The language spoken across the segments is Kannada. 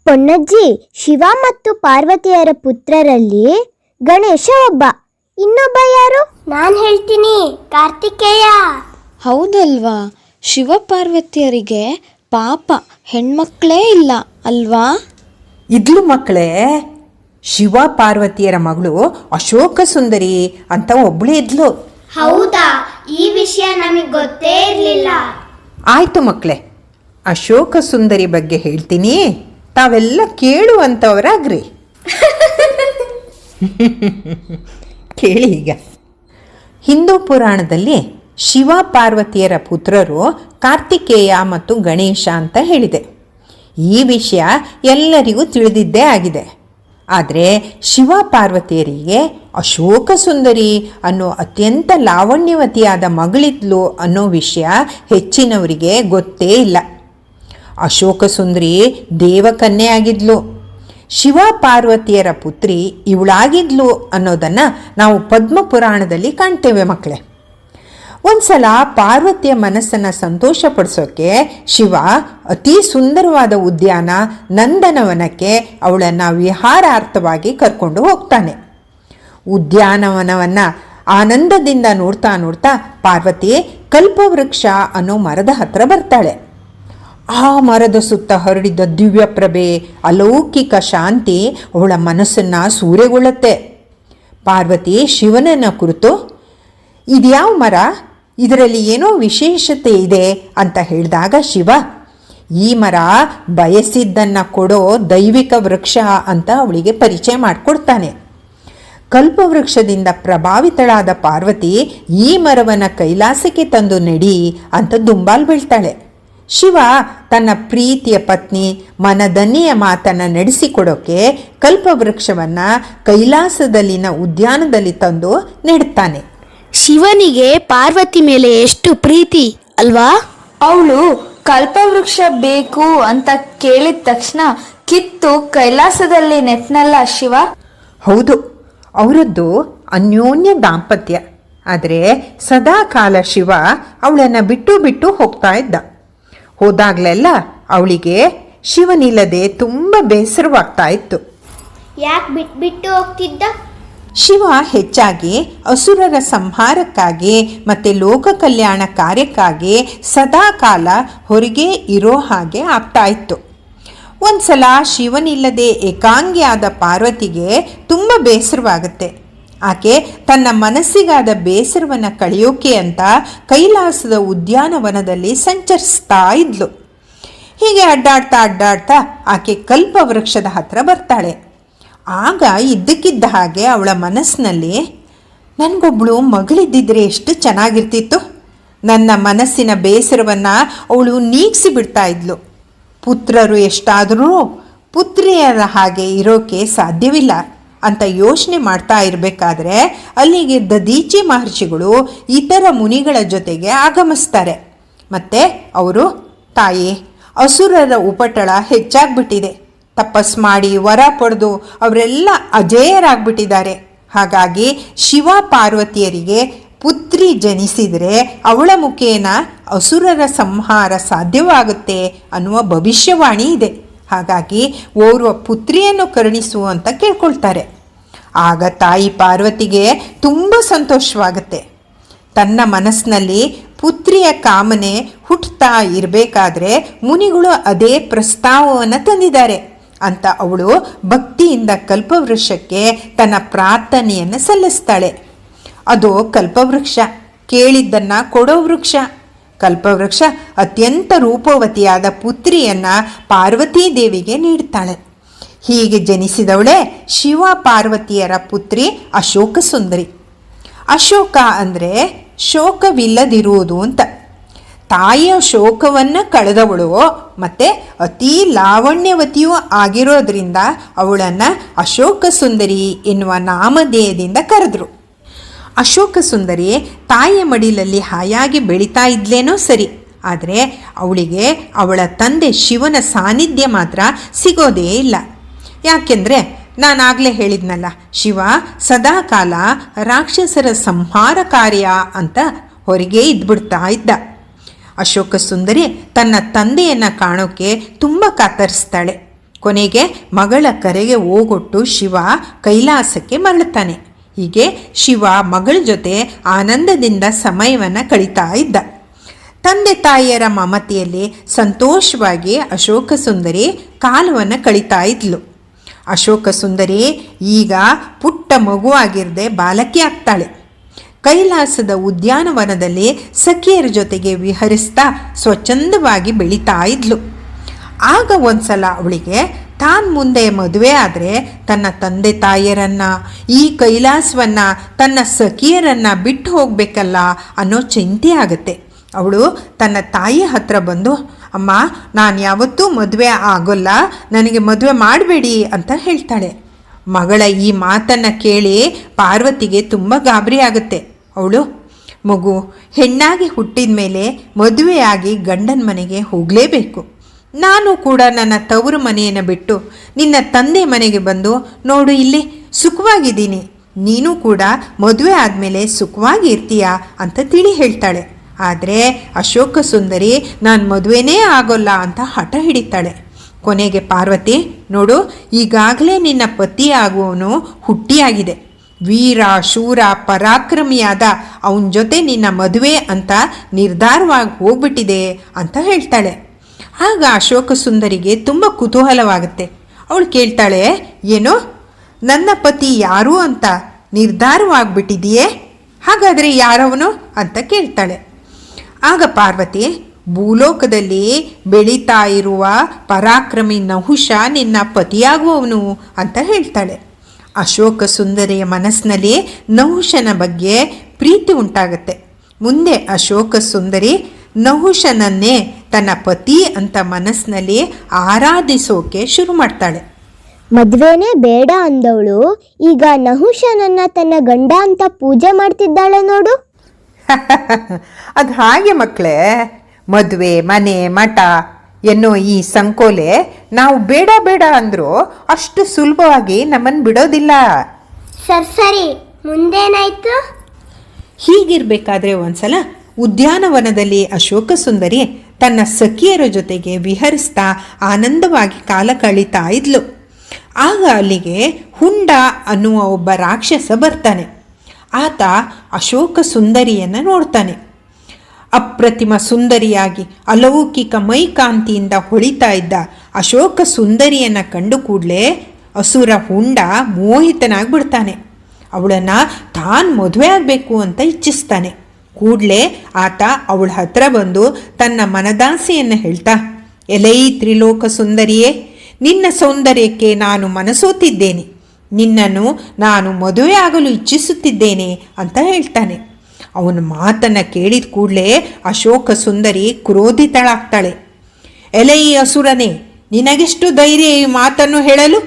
ಪೊನ್ನಜ್ಜಿ, ಶಿವ ಮತ್ತು ಪಾರ್ವತಿಯರ ಪುತ್ರರಲ್ಲಿ ಗಣೇಶ ಒಬ್ಬ, ಇನ್ನೊಬ್ಬ ಯಾರು? ನಾನು ಹೇಳ್ತೀನಿ, ಕಾರ್ತಿಕೇಯ. ಹೌದಲ್ವಾ? ಶಿವ ಪಾರ್ವತಿಯರಿಗೆ ಪಾಪ ಹೆಣ್ಮಕ್ಳೇ ಇಲ್ಲ ಅಲ್ವಾ? ಇದ್ಲು ಮಕ್ಕಳೇ, ಶಿವ ಪಾರ್ವತಿಯರ ಮಗಳು ಅಶೋಕ ಸುಂದರಿ ಅಂತ ಒಬ್ಳು ಇದ್ಲು. ಹೌದಾ? ಈ ವಿಷಯ ನಮಗೆ ಗೊತ್ತೇ ಇರಲಿಲ್ಲ. ಆಯ್ತು ಮಕ್ಕಳೇ, ಅಶೋಕ ಸುಂದರಿ ಬಗ್ಗೆ ಹೇಳ್ತೀನಿ, ತಾವೆಲ್ಲ ಕೇಳುವಂಥವರಾಗ್ರಿ. ಕೇಳಿ ಈಗ. ಹಿಂದೂ ಪುರಾಣದಲ್ಲಿ ಶಿವ ಪಾರ್ವತಿಯರ ಪುತ್ರರು ಕಾರ್ತಿಕೇಯ ಮತ್ತು ಗಣೇಶ ಅಂತ ಹೇಳಿದೆ. ಈ ವಿಷಯ ಎಲ್ಲರಿಗೂ ತಿಳಿದಿದ್ದೇ ಆಗಿದೆ. ಆದರೆ ಶಿವ ಪಾರ್ವತಿಯರಿಗೆ ಅಶೋಕ ಸುಂದರಿ ಅನ್ನೋ ಅತ್ಯಂತ ಲಾವಣ್ಯವತಿಯಾದ ಮಗಳಿದ್ಲು ಅನ್ನೋ ವಿಷಯ ಹೆಚ್ಚಿನವರಿಗೆ ಗೊತ್ತೇ ಇಲ್ಲ. ಅಶೋಕ ಸುಂದರಿ ದೇವಕನ್ಯೆ ಆಗಿದ್ಲು. ಶಿವ ಪಾರ್ವತಿಯರ ಪುತ್ರಿ ಇವಳಾಗಿದ್ಲು ಅನ್ನೋದನ್ನು ನಾವು ಪದ್ಮ ಪುರಾಣದಲ್ಲಿ ಕಾಣ್ತೇವೆ ಮಕ್ಕಳೇ. ಒಂದ್ಸಲ ಪಾರ್ವತಿಯ ಮನಸ್ಸನ್ನು ಸಂತೋಷಪಡಿಸೋಕ್ಕೆ ಶಿವ ಅತಿ ಸುಂದರವಾದ ಉದ್ಯಾನ ನಂದನವನಕ್ಕೆ ಅವಳನ್ನು ವಿಹಾರಾರ್ಥವಾಗಿ ಕರ್ಕೊಂಡು ಹೋಗ್ತಾನೆ. ಉದ್ಯಾನವನವನ್ನು ಆನಂದದಿಂದ ನೋಡ್ತಾ ನೋಡ್ತಾ ಪಾರ್ವತಿ ಕಲ್ಪವೃಕ್ಷ ಅನ್ನೋ ಮರದ ಹತ್ರ ಬರ್ತಾಳೆ. ಆ ಮರದ ಸುತ್ತ ಹರಡಿದ್ದ ದಿವ್ಯ ಪ್ರಭೆ, ಅಲೌಕಿಕ ಶಾಂತಿ ಅವಳ ಮನಸ್ಸನ್ನು ಸೂರೆಗೊಳ್ಳುತ್ತೆ. ಪಾರ್ವತಿ ಶಿವನನ್ನು ಕುರಿತು, ಇದ್ಯಾವ ಮರ, ಇದರಲ್ಲಿ ಏನೋ ವಿಶೇಷತೆ ಇದೆ ಅಂತ ಹೇಳಿದಾಗ ಶಿವ, ಈ ಮರ ಬಯಸಿದ್ದನ್ನು ಕೊಡೋ ದೈವಿಕ ವೃಕ್ಷ ಅಂತ ಅವಳಿಗೆ ಪರಿಚಯ ಮಾಡಿಕೊಡ್ತಾನೆ. ಕಲ್ಪವೃಕ್ಷದಿಂದ ಪ್ರಭಾವಿತಳಾದ ಪಾರ್ವತಿ ಈ ಮರವನ್ನು ಕೈಲಾಸಕ್ಕೆ ತಂದು ನೆಡಿ ಅಂತ ದುಂಬಾಲು ಬೀಳ್ತಾಳೆ. ಶಿವ ತನ್ನ ಪ್ರೀತಿಯ ಪತ್ನಿ ಮನದನ್ನೆಯ ಮಾತನ್ನು ನಡೆಸಿಕೊಡೋಕೆ ಕಲ್ಪವೃಕ್ಷವನ್ನು ಕೈಲಾಸದಲ್ಲಿನ ಉದ್ಯಾನದಲ್ಲಿ ತಂದು ನೆಡ್ತಾನೆ. ಶಿವನಿಗೆ ಪಾರ್ವತಿ ಮೇಲೆ ಎಷ್ಟು ಪ್ರೀತಿ ಅಲ್ವಾ? ಅವಳು ಕಲ್ಪವೃಕ್ಷ ಬೇಕು ಅಂತ ಕೇಳಿದ ತಕ್ಷಣ ಕಿತ್ತು ಕೈಲಾಸದಲ್ಲಿ ನೆಟ್ನಲ್ಲ ಶಿವ. ಹೌದು, ಅವರದ್ದು ಅನ್ಯೋನ್ಯ ದಾಂಪತ್ಯ. ಆದರೆ ಸದಾ ಕಾಲ ಶಿವ ಅವಳನ್ನು ಬಿಟ್ಟು ಬಿಟ್ಟು ಹೋಗ್ತಾ ಇದ್ದ. ಹೋದಾಗಲೆಲ್ಲ ಅವಳಿಗೆ ಶಿವನಿಲ್ಲದೆ ತುಂಬ ಬೇಸರವಾಗ್ತಾ ಇತ್ತು. ಯಾಕೆ ಬಿಟ್ಟು ಹೋಗ್ತಿದ್ದ? ಶಿವ ಹೆಚ್ಚಾಗಿ ಅಸುರರ ಸಂಹಾರಕ್ಕಾಗಿ ಮತ್ತು ಲೋಕ ಕಲ್ಯಾಣ ಕಾರ್ಯಕ್ಕಾಗಿ ಸದಾ ಕಾಲ ಹೊರಗೆ ಇರೋ ಹಾಗೆ ಆಗ್ತಾ ಇತ್ತು. ಒಂದು ಸಲ ಶಿವನಿಲ್ಲದೆ ಏಕಾಂಗಿಯಾದ ಪಾರ್ವತಿಗೆ ತುಂಬ ಬೇಸರವಾಗುತ್ತೆ. ಆಕೆ ತನ್ನ ಮನಸ್ಸಿಗಾದ ಬೇಸರವನ್ನು ಕಳೆಯೋಕೆ ಅಂತ ಕೈಲಾಸದ ಉದ್ಯಾನವನದಲ್ಲಿ ಸಂಚರಿಸ್ತಾ ಇದ್ಲು. ಹೀಗೆ ಅಡ್ಡಾಡ್ತಾ ಅಡ್ಡಾಡ್ತಾ ಆಕೆ ಕಲ್ಪವೃಕ್ಷದ ಹತ್ರ ಬರ್ತಾಳೆ. ಆಗ ಇದ್ದಕ್ಕಿದ್ದ ಹಾಗೆ ಅವಳ ಮನಸ್ಸಿನಲ್ಲಿ, ನನಗೊಬ್ಬಳು ಮಗಳಿದ್ದಿದ್ರೆ ಎಷ್ಟು ಚೆನ್ನಾಗಿರ್ತಿತ್ತು, ನನ್ನ ಮನಸ್ಸಿನ ಬೇಸರವನ್ನು ಅವಳು ನೀಗಿಸಿ ಬಿಡ್ತಾ ಇದ್ಲು. ಪುತ್ರರು ಎಷ್ಟಾದರೂ ಪುತ್ರಿಯರ ಹಾಗೆ ಇರೋಕೆ ಸಾಧ್ಯವಿಲ್ಲ ಅಂತ ಯೋಚನೆ ಮಾಡ್ತಾ ಇರಬೇಕಾದ್ರೆ ಅಲ್ಲಿಗೆ ದದೀಚಿ ಮಹರ್ಷಿಗಳು ಇತರ ಮುನಿಗಳ ಜೊತೆಗೆ ಆಗಮಿಸ್ತಾರೆ. ಮತ್ತು ಅವರು, ತಾಯಿ, ಅಸುರರ ಉಪಟಳ ಹೆಚ್ಚಾಗ್ಬಿಟ್ಟಿದೆ, ತಪಸ್ ಮಾಡಿ ವರ ಪಡೆದು ಅವರೆಲ್ಲ ಅಜೇಯರಾಗ್ಬಿಟ್ಟಿದ್ದಾರೆ. ಹಾಗಾಗಿ ಶಿವ ಪಾರ್ವತಿಯರಿಗೆ ಪುತ್ರಿ ಜನಿಸಿದರೆ ಅವಳ ಮುಖೇನ ಅಸುರರ ಸಂಹಾರ ಸಾಧ್ಯವಾಗುತ್ತೆ ಅನ್ನುವ ಭವಿಷ್ಯವಾಣಿ ಇದೆ. ಹಾಗಾಗಿ ಓರ್ವ ಪುತ್ರಿಯನ್ನು ಕರುಣಿಸು ಅಂತ ಕೇಳ್ಕೊಳ್ತಾರೆ. ಆಗ ತಾಯಿ ಪಾರ್ವತಿಗೆ ತುಂಬ ಸಂತೋಷವಾಗುತ್ತೆ. ತನ್ನ ಮನಸ್ಸಿನಲ್ಲಿ ಪುತ್ರಿಯ ಕಾಮನೆ ಹುಟ್ಟುತ್ತಾ ಇರಬೇಕಾದ್ರೆ ಮುನಿಗಳು ಅದೇ ಪ್ರಸ್ತಾವವನ್ನು ತಂದಿದ್ದಾರೆ ಅಂತ ಅವಳು ಭಕ್ತಿಯಿಂದ ಕಲ್ಪವೃಕ್ಷಕ್ಕೆ ತನ್ನ ಪ್ರಾರ್ಥನೆಯನ್ನು ಸಲ್ಲಿಸ್ತಾಳೆ. ಅದು ಕಲ್ಪವೃಕ್ಷ, ಕೇಳಿದ್ದನ್ನು ಕೊಡೋ ವೃಕ್ಷ. ಕಲ್ಪವೃಕ್ಷ ಅತ್ಯಂತ ರೂಪವತಿಯಾದ ಪುತ್ರಿಯನ್ನು ಪಾರ್ವತೀ ದೇವಿಗೆ ನೀಡ್ತಾಳೆ. ಹೀಗೆ ಜನಿಸಿದವಳೇ ಶಿವ ಪಾರ್ವತಿಯರ ಪುತ್ರಿ ಅಶೋಕ ಸುಂದರಿ. ಅಶೋಕ ಅಂದರೆ ಶೋಕವಿಲ್ಲದಿರುವುದು ಅಂತ. ತಾಯಿಯ ಶೋಕವನ್ನು ಕಳೆದವಳು ಮತ್ತು ಅತೀ ಲಾವಣ್ಯವತಿಯೂ ಆಗಿರೋದ್ರಿಂದ ಅವಳನ್ನು ಅಶೋಕ ಸುಂದರಿ ಎನ್ನುವ ನಾಮಧೇಯದಿಂದ ಕರೆದರು. ಅಶೋಕ ಸುಂದರಿ ತಾಯಿಯ ಮಡಿಲಲ್ಲಿ ಹಾಯಾಗಿ ಬೆಳೀತಾ ಇದ್ಲೇನೋ ಸರಿ, ಆದರೆ ಅವಳಿಗೆ ಅವಳ ತಂದೆ ಶಿವನ ಸಾನ್ನಿಧ್ಯ ಮಾತ್ರ ಸಿಗೋದೇ ಇಲ್ಲ. ಯಾಕೆಂದರೆ ನಾನಾಗಲೇ ಹೇಳಿದ್ನಲ್ಲ, ಶಿವ ಸದಾಕಾಲ ರಾಕ್ಷಸರ ಸಂಹಾರ ಕಾರ್ಯ ಅಂತ ಹೊರಗೆ ಇದ್ಬಿಡ್ತಾ ಇದ್ದ. ಅಶೋಕ ಸುಂದರಿ ತನ್ನ ತಂದೆಯನ್ನು ಕಾಣೋಕ್ಕೆ ತುಂಬ ಕಾತರಿಸ್ತಾಳೆ. ಕೊನೆಗೆ ಮಗಳ ಕರೆಗೆ ಓಗೊಟ್ಟು ಶಿವ ಕೈಲಾಸಕ್ಕೆ ಮರಳುತ್ತಾನೆ. ಹೀಗೆ ಶಿವ ಮಗಳ ಜೊತೆ ಆನಂದದಿಂದ ಸಮಯವನ್ನು ಕಳೀತಾ ಇದ್ದ. ತಂದೆ ತಾಯಿಯರ ಮಮತೆಯಲ್ಲಿ ಸಂತೋಷವಾಗಿ ಅಶೋಕ ಸುಂದರಿ ಕಾಲವನ್ನು ಕಳೀತಾ ಇದ್ಲು. ಅಶೋಕ ಸುಂದರಿ ಈಗ ಪುಟ್ಟ ಮಗುವಾಗಿರದೆ ಬಾಲಕಿ ಆಗ್ತಾಳೆ. ಕೈಲಾಸದ ಉದ್ಯಾನವನದಲ್ಲಿ ಸಖಿಯರ ಜೊತೆಗೆ ವಿಹರಿಸ್ತಾ ಸ್ವಚ್ಛಂದವಾಗಿ ಬೆಳೀತಾ ಇದ್ಲು. ಆಗ ಒಂದ್ಸಲ ಅವಳಿಗೆ ತಾನು ಮುಂದೆ ಮದುವೆ ಆದರೆ ತನ್ನ ತಂದೆ ತಾಯಿಯರನ್ನು, ಈ ಕೈಲಾಸವನ್ನು, ತನ್ನ ಸಖಿಯರನ್ನು ಬಿಟ್ಟು ಹೋಗಬೇಕಲ್ಲ ಅನ್ನೋ ಚಿಂತೆ ಆಗುತ್ತೆ. ಅವಳು ತನ್ನ ತಾಯಿ ಹತ್ರ ಬಂದು, ಅಮ್ಮ, ನಾನು ಯಾವತ್ತೂ ಮದುವೆ ಆಗೋಲ್ಲ, ನನಗೆ ಮದುವೆ ಮಾಡಬೇಡಿ ಅಂತ ಹೇಳ್ತಾಳೆ. ಮಗಳ ಈ ಮಾತನ್ನು ಕೇಳಿ ಪಾರ್ವತಿಗೆ ತುಂಬ ಗಾಬರಿ ಆಗುತ್ತೆ. ಅವಳು, ಮಗು ಹೆಣ್ಣಾಗಿ ಹುಟ್ಟಿದ ಮೇಲೆ ಮದುವೆಯಾಗಿ ಗಂಡನ ಮನೆಗೆ ಹೋಗಲೇಬೇಕು. ನಾನು ಕೂಡ ನನ್ನ ತವರು ಮನೆಯನ್ನು ಬಿಟ್ಟು ನಿನ್ನ ತಂದೆ ಮನೆಗೆ ಬಂದು ನೋಡು, ಇಲ್ಲಿ ಸುಖವಾಗಿದ್ದೀನಿ, ನೀನು ಕೂಡ ಮದುವೆ ಆದಮೇಲೆ ಸುಖವಾಗಿ ಇರ್ತೀಯಾ ಅಂತ ತಿಳಿ ಹೇಳ್ತಾಳೆ. ಆದರೆ ಅಶೋಕ ಸುಂದರಿ ನಾನು ಮದುವೆನೇ ಆಗೋಲ್ಲ ಅಂತ ಹಠ ಹಿಡಿತಾಳೆ. ಕೊನೆಗೆ ಪಾರ್ವತಿ, ನೋಡು, ಈಗಾಗಲೇ ನಿನ್ನ ಪತಿಯಾಗುವವನು ಹುಟ್ಟಿಯಾಗಿದೆ, ವೀರ ಶೂರ ಪರಾಕ್ರಮಿಯಾದ ಅವನ ಜೊತೆ ನಿನ್ನ ಮದುವೆ ಅಂತ ನಿರ್ಧಾರವಾಗಿ ಹೋಗ್ಬಿಟ್ಟಿದೆ ಅಂತ ಹೇಳ್ತಾಳೆ. ಆಗ ಅಶೋಕ ಸುಂದರಿಗೆ ತುಂಬ ಕುತೂಹಲವಾಗುತ್ತೆ. ಅವಳು ಕೇಳ್ತಾಳೆ, ಏನು, ನನ್ನ ಪತಿ ಯಾರು ಅಂತ ನಿರ್ಧಾರವಾಗ್ಬಿಟ್ಟಿದೆಯೇ? ಹಾಗಾದರೆ ಯಾರವನು ಅಂತ ಕೇಳ್ತಾಳೆ. ಆಗ ಪಾರ್ವತಿ, ಭೂಲೋಕದಲ್ಲಿ ಬೆಳೀತಾ ಇರುವ ಪರಾಕ್ರಮಿ ನಹುಷ ನಿನ್ನ ಪತಿಯಾಗುವವನು ಅಂತ ಹೇಳ್ತಾಳೆ. ಅಶೋಕ ಸುಂದರಿಯ ಮನಸ್ಸಿನಲ್ಲಿ ನಹುಷನ ಬಗ್ಗೆ ಪ್ರೀತಿ ಉಂಟಾಗುತ್ತೆ. ಮುಂದೆ ಅಶೋಕ ಸುಂದರಿ ನಹುಷನನ್ನೇ ತನ್ನ ಪತಿ ಅಂತ ಮನಸ್ಸಿನಲ್ಲಿ ಆರಾಧಿಸೋಕೆ ಶುರು ಮಾಡ್ತಾಳೆ. ಮದುವೆನೇ ಬೇಡ ಅಂದವಳು ಈಗ ನಹುಷನನ್ನ ತನ್ನ ಗಂಡ ಅಂತ ಪೂಜೆ ಮಾಡ್ತಿದ್ದಾಳೆ ನೋಡು. ಅದು ಹಾಗೆ ಮಕ್ಕಳೇ, ಮದುವೆ, ಮನೆ, ಮಠ ಎನ್ನೋ ಈ ಸಂಕೋಲೆ ನಾವು ಬೇಡ ಬೇಡ ಅಂದರೂ ಅಷ್ಟು ಸುಲಭವಾಗಿ ನಮ್ಮನ್ನು ಬಿಡೋದಿಲ್ಲ. ಸರಿ, ಮುಂದೇನಾಯ್ತು? ಹೀಗಿರಬೇಕಾದ್ರೆ ಒಂದ್ಸಲ ಉದ್ಯಾನವನದಲ್ಲಿ ಅಶೋಕ ಸುಂದರಿ ತನ್ನ ಸಖಿಯರ ಜೊತೆಗೆ ವಿಹರಿಸ್ತಾ ಆನಂದವಾಗಿ ಕಾಲ ಕಳೀತಾ ಇದ್ಲು. ಆಗ ಅಲ್ಲಿಗೆ ಹುಂಡ ಅನ್ನುವ ಒಬ್ಬ ರಾಕ್ಷಸ ಬರ್ತಾನೆ. ಆತ ಅಶೋಕ ಸುಂದರಿಯನ್ನು ನೋಡ್ತಾನೆ. ಅಪ್ರತಿಮ ಸುಂದರಿಯಾಗಿ ಅಲೌಕಿಕ ಮೈಕಾಂತಿಯಿಂದ ಹೊಳಿತಾ ಇದ್ದ ಅಶೋಕ ಸುಂದರಿಯನ್ನು ಕಂಡು ಕೂಡಲೇ ಅಸುರ ಹುಂಡ ಮೋಹಿತನಾಗ್ಬಿಡ್ತಾನೆ. ಅವಳನ್ನು ತಾನು ಮದುವೆ ಆಗಬೇಕು ಅಂತ ಇಚ್ಛಿಸ್ತಾನೆ. ಕೂಡಲೇ ಆತ ಅವಳ ಹತ್ರ ಬಂದು ತನ್ನ ಮನದಾಸೆಯನ್ನು ಹೇಳ್ತಾ, ಎಲೈ ತ್ರಿಲೋಕ ಸುಂದರಿಯೇ, ನಿನ್ನ ಸೌಂದರ್ಯಕ್ಕೆ ನಾನು ಮನಸೋತಿದ್ದೇನೆ, ನಿನ್ನನ್ನು ನಾನು ಮದುವೆ ಆಗಲು ಇಚ್ಛಿಸುತ್ತಿದ್ದೇನೆ ಅಂತ ಹೇಳ್ತಾನೆ. ಅವನ ಮಾತನ್ನು ಕೇಳಿದ ಕೂಡಲೇ ಅಶೋಕ ಸುಂದರಿ ಕ್ರೋಧಿತಳಾಗ್ತಾಳೆ. ಎಲೈ ಅಸುರನೇ, ನಿನಗೆಷ್ಟು ಧೈರ್ಯ ಈ ಮಾತನ್ನು ಹೇಳಲು?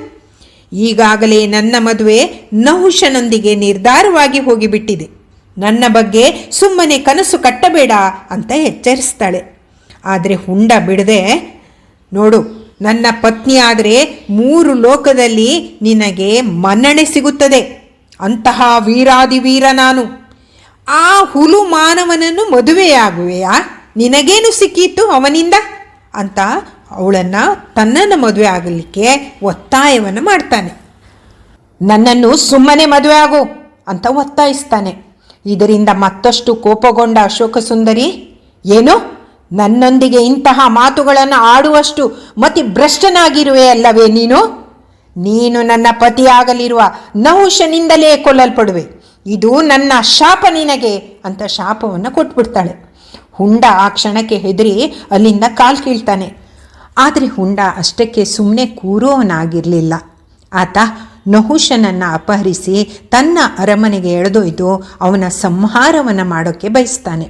ಈಗಾಗಲೇ ನನ್ನ ಮದುವೆ ನಹುಷನೊಂದಿಗೆ ನಿರ್ಧಾರವಾಗಿ ಹೋಗಿಬಿಟ್ಟಿದೆ. ನನ್ನ ಬಗ್ಗೆ ಸುಮ್ಮನೆ ಕನಸು ಕಟ್ಟಬೇಡ ಅಂತ ಎಚ್ಚರಿಸ್ತಾಳೆ. ಆದರೆ ಹುಂಡ ಬಿಡದೆ, ನೋಡು, ನನ್ನ ಪತ್ನಿ ಆದರೆ 3 ಲೋಕದಲ್ಲಿ ನಿನಗೆ ಮನ್ನಣೆ ಸಿಗುತ್ತದೆ. ಅಂತಹ ವೀರಾದಿವೀರ ನಾನು. ಆ ಹುಲು ಮಾನವನನ್ನು ಮದುವೆಯಾಗುವೆಯಾ? ನಿನಗೇನು ಸಿಕ್ಕಿತ್ತು ಅವನಿಂದ ಅಂತ ಅವಳನ್ನು ತನ್ನನ್ನು ಮದುವೆ ಆಗಲಿಕ್ಕೆ ಒತ್ತಾಯವನ್ನು ಮಾಡ್ತಾನೆ. ನನ್ನನ್ನು ಸುಮ್ಮನೆ ಮದುವೆ ಆಗು ಅಂತ ಒತ್ತಾಯಿಸ್ತಾನೆ. ಇದರಿಂದ ಮತ್ತಷ್ಟು ಕೋಪಗೊಂಡ ಅಶೋಕ ಸುಂದರಿ, ಏನು, ನನ್ನೊಂದಿಗೆ ಇಂತಹ ಮಾತುಗಳನ್ನು ಆಡುವಷ್ಟು ಮತಿಭ್ರಷ್ಟನಾಗಿರುವೆ ಅಲ್ಲವೇ ನೀನು ನನ್ನ ಪತಿಯಾಗಲಿರುವ ನಹುಷನಿಂದಲೇ ಕೊಲ್ಲಲ್ಪಡುವೆ. ಇದು ನನ್ನ ಶಾಪ ನಿನಗೆ ಅಂತ ಶಾಪವನ್ನು ಕೊಟ್ಬಿಡ್ತಾಳೆ. ಹುಂಡ ಆ ಕ್ಷಣಕ್ಕೆ ಹೆದರಿ ಅಲ್ಲಿಂದ ಕಾಲು ಕೀಳ್ತಾನೆ. ಆದರೆ ಹುಂಡ ಅಷ್ಟಕ್ಕೆ ಸುಮ್ಮನೆ ಕೂರೋವನಾಗಿರಲಿಲ್ಲ. ಆತ ನಹುಷನನ್ನು ಅಪಹರಿಸಿ ತನ್ನ ಅರಮನೆಗೆ ಎಳೆದೊಯ್ದು ಅವನ ಸಂಹಾರವನ್ನು ಮಾಡೋಕ್ಕೆ ಬಯಸ್ತಾನೆ.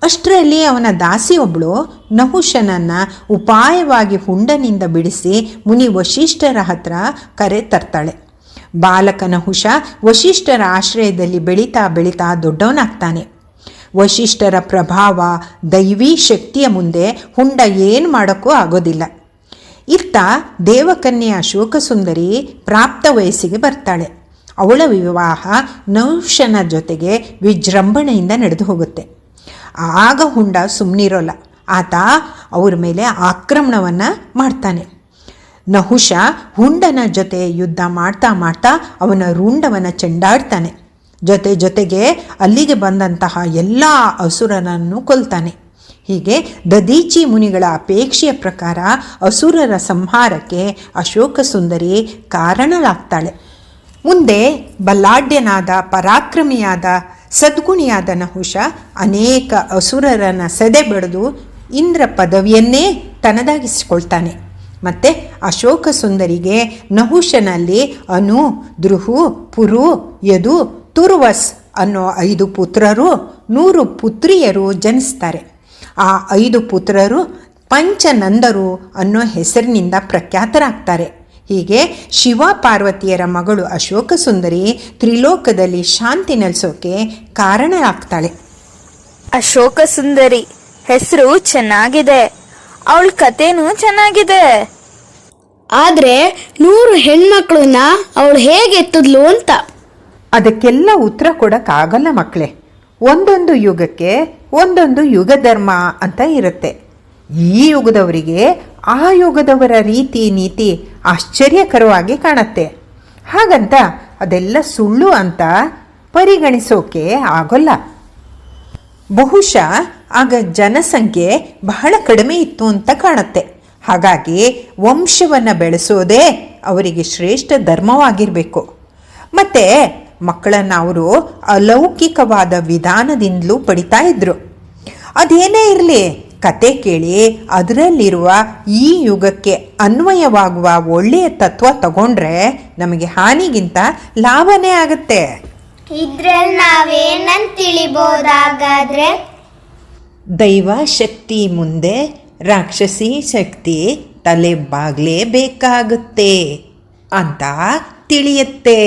ಅಷ್ಟರಲ್ಲಿ ಅವನ ದಾಸಿಯೊಬ್ಬಳು ನಹುಷನನ್ನು ಉಪಾಯವಾಗಿ ಹುಂಡನಿಂದ ಬಿಡಿಸಿ ಮುನಿ ವಶಿಷ್ಠರ ಹತ್ರ ಕರೆ ತರ್ತಾಳೆ. ಬಾಲಕ ನಹುಷ ವಶಿಷ್ಠರ ಆಶ್ರಯದಲ್ಲಿ ಬೆಳೀತಾ ಬೆಳೀತಾ ದೊಡ್ಡವನಾಗ್ತಾನೆ. ವಶಿಷ್ಠರ ಪ್ರಭಾವ, ದೈವೀ ಶಕ್ತಿಯ ಮುಂದೆ ಹುಂಡ ಏನು ಮಾಡೋಕ್ಕೂ ಆಗೋದಿಲ್ಲ. ಇತ್ತ ದೇವಕನ್ಯೆ ಅಶೋಕ ಸುಂದರಿ ಪ್ರಾಪ್ತ ವಯಸ್ಸಿಗೆ ಬರ್ತಾಳೆ. ಅವಳ ವಿವಾಹ ನಹುಷನ ಜೊತೆಗೆ ವಿಜೃಂಭಣೆಯಿಂದ ನಡೆದು ಹೋಗುತ್ತೆ. ಆಗ ಹುಂಡ ಸುಮ್ಮನಿರೋಲ್ಲ. ಆತ ಅವ್ರ ಮೇಲೆ ಆಕ್ರಮಣವನ್ನು ಮಾಡ್ತಾನೆ. ನಹುಷ ಹುಂಡನ ಜೊತೆ ಯುದ್ಧ ಮಾಡ್ತಾ ಮಾಡ್ತಾ ಅವನ ರುಂಡವನ್ನು ಚೆಂಡಾಡ್ತಾನೆ. ಜೊತೆಗೆ ಅಲ್ಲಿಗೆ ಬಂದಂತಹ ಎಲ್ಲ ಅಸುರರನ್ನು ಕೊಲ್ತಾನೆ. ಹೀಗೆ ದದೀಚಿ ಮುನಿಗಳ ಅಪೇಕ್ಷೆಯ ಪ್ರಕಾರ ಅಸುರರ ಸಂಹಾರಕ್ಕೆ ಅಶೋಕ ಸುಂದರಿ ಕಾರಣಳಾಗ್ತಾಳೆ. ಮುಂದೆ ಬಲಾಢ್ಯನಾದ ಪರಾಕ್ರಮಿಯಾದ ಸದ್ಗುಣಿಯಾದ ನಹುಷ ಅನೇಕ ಅಸುರರನ್ನು ಸೆದೆಬಡಿದು ಇಂದ್ರ ಪದವಿಯನ್ನೇ ತನ್ನದಾಗಿಸಿಕೊಳ್ತಾನೆ. ಮತ್ತು ಅಶೋಕ ಸುಂದರಿಗೆ ನಹುಷನಲ್ಲಿ ಅನು, ದ್ರುಹು, ಪುರು, ಯದು, ತುರ್ವಸ್ ಅನ್ನೋ 5 ಪುತ್ರರು 100 ಪುತ್ರಿಯರು ಜನಿಸ್ತಾರೆ. ಆ 5 ಪುತ್ರರು ಪಂಚನಂದರು ಅನ್ನೋ ಹೆಸರಿನಿಂದ ಪ್ರಖ್ಯಾತರಾಗ್ತಾರೆ. ಹೀಗೆ ಶಿವ ಪಾರ್ವತಿಯರ ಮಗಳು ಅಶೋಕ ಸುಂದರಿ ತ್ರಿಲೋಕದಲ್ಲಿ ಶಾಂತಿ ನೆಲೆಸೋಕೆ ಕಾರಣರಾಗ್ತಾಳೆ. ಅಶೋಕ ಸುಂದರಿ ಹೆಸರು ಚೆನ್ನಾಗಿದೆ, ಅವಳ ಕಥೆನೂ ಚೆನ್ನಾಗಿದೆ. ಆದ್ರೆ 100 ಹೆಣ್ಮಕ್ಳನ್ನ ಅವಳು ಹೇಗೆ ಎತ್ತಿದ್ಲು ಅಂತ. ಅದಕ್ಕೆಲ್ಲ ಉತ್ತರ ಕೊಡೋಕ್ಕಾಗಲ್ಲ ಮಕ್ಕಳೇ. ಒಂದೊಂದು ಯುಗಕ್ಕೆ ಒಂದೊಂದು ಯುಗ ಧರ್ಮ ಅಂತ ಇರುತ್ತೆ. ಈ ಯುಗದವರಿಗೆ ಆ ಯುಗದವರ ರೀತಿ ನೀತಿ ಆಶ್ಚರ್ಯಕರವಾಗಿ ಕಾಣುತ್ತೆ. ಹಾಗಂತ ಅದೆಲ್ಲ ಸುಳ್ಳು ಅಂತ ಪರಿಗಣಿಸೋಕೆ ಆಗೋಲ್ಲ. ಬಹುಶಃ ಆಗ ಜನಸಂಖ್ಯೆ ಬಹಳ ಕಡಿಮೆ ಇತ್ತು ಅಂತ ಕಾಣುತ್ತೆ. ಹಾಗಾಗಿ ವಂಶವನ್ನು ಬೆಳೆಸೋದೇ ಅವರಿಗೆ ಶ್ರೇಷ್ಠ ಧರ್ಮವಾಗಿರಬೇಕು. ಮತ್ತು ಮಕ್ಕಳನ್ನು ಅವರು ಅಲೌಕಿಕವಾದ ವಿಧಾನದಿಂದಲೂ ಪಡಿತಾ ಇದ್ದರು. ಅದೇನೇ ಇರಲಿ, ಕತೆ ಕೇಳಿ ಅದರಲ್ಲಿರುವ ಈ ಯುಗಕ್ಕೆ ಅನ್ವಯವಾಗುವ ಒಳ್ಳೆಯ ತತ್ವ ತಗೊಂಡ್ರೆ ನಮಗೆ ಹಾನಿಗಿಂತ ಲಾಭನೇ ಆಗುತ್ತೆ. ಇದ್ರಲ್ಲಿ ನಾವೇನಂತ ತಿಳಿಬೋದಾಗಾದ್ರೆ? ದೈವ ಶಕ್ತಿ ಮುಂದೆ ರಾಕ್ಷಸಿ ಶಕ್ತಿ ತಲೆ ಬಾಗ್ಲೇಬೇಕಾಗುತ್ತೆ ಅಂತ ತಿಳಿಯುತ್ತೆ.